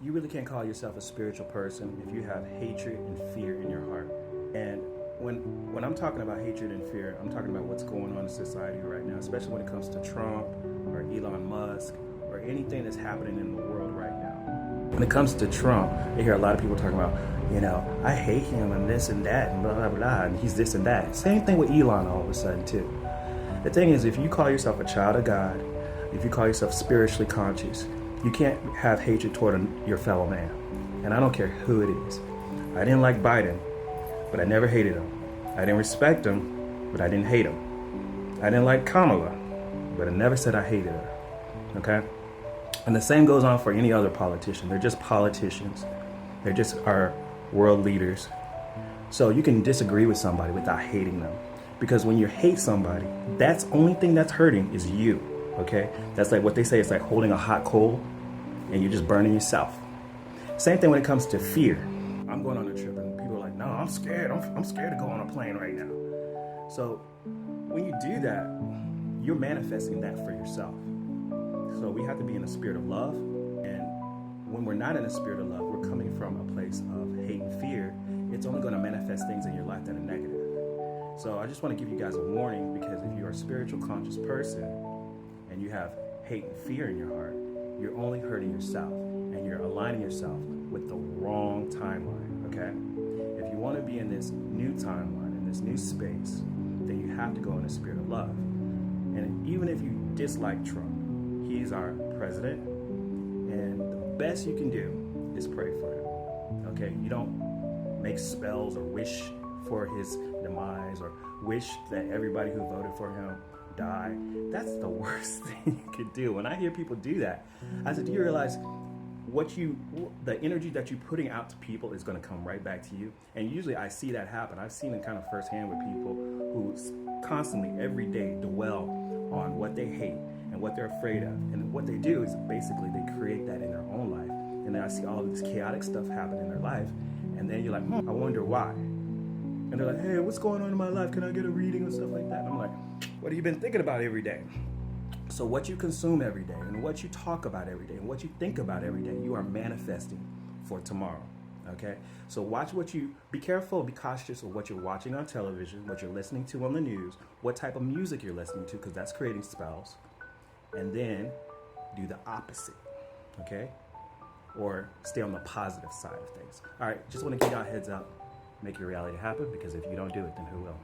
You really can't call yourself a spiritual person if you have hatred and fear in your heart. And when I'm talking about hatred and fear, I'm talking about what's going on in society right now, especially when it comes to Trump or Elon Musk or anything that's happening in the world right now. When it comes to Trump, I hear a lot of people talking about, I hate him and this and that and blah, blah, blah, and he's this and that. Same thing with Elon all of a sudden, too. The thing is, if you call yourself a child of God, if you call yourself spiritually conscious, you can't have hatred toward your fellow man. And I don't care who it is. I didn't like Biden, but I never hated him. I didn't respect him, but I didn't hate him. I didn't like Kamala, but I never said I hated her. Okay? And the same goes on for any other politician. They're just politicians. They're just our world leaders. So you can disagree with somebody without hating them. Because when you hate somebody, that's the only thing that's hurting is you. Okay? That's like what they say, it's like holding a hot coal and you're just burning yourself. Same thing when it comes to fear. I'm going on a trip and people are like, no, I'm scared. I'm scared to go on a plane right now. So when you do that, you're manifesting that for yourself. So we have to be in a spirit of love. And when we're not in a spirit of love, we're coming from a place of hate and fear. It's only going to manifest things in your life that are negative. So I just want to give you guys a warning, because if you're a spiritual conscious person and you have hate and fear in your heart, you're only hurting yourself and you're aligning yourself with the wrong timeline, okay? If you want to be in this new timeline, in this new space, then you have to go in a spirit of love. And even if you dislike Trump, he's our president, and the best you can do is pray for him, okay? You don't make spells or wish for his demise or wish that everybody who voted for him die. That's the worst thing you could do. When I hear people do that, I said, do you realize the energy that you're putting out to people is going to come right back to you? And usually I see that happen. I've seen it kind of firsthand with people who constantly every day dwell on what they hate and what they're afraid of. And what they do is basically they create that in their own life. And then I see all of this chaotic stuff happen in their life. And then you're like, I wonder why. And they're like, hey, what's going on in my life? Can I get a reading and stuff like that? And I'm like, what have you been thinking about every day? So what you consume every day and what you talk about every day and what you think about every day, you are manifesting for tomorrow, okay? So be careful, be cautious of what you're watching on television, what you're listening to on the news, what type of music you're listening to, because that's creating spells. And then do the opposite, okay? Or stay on the positive side of things. All right, just want to give y'all a heads up. Make your reality happen, because if you don't do it, then who will?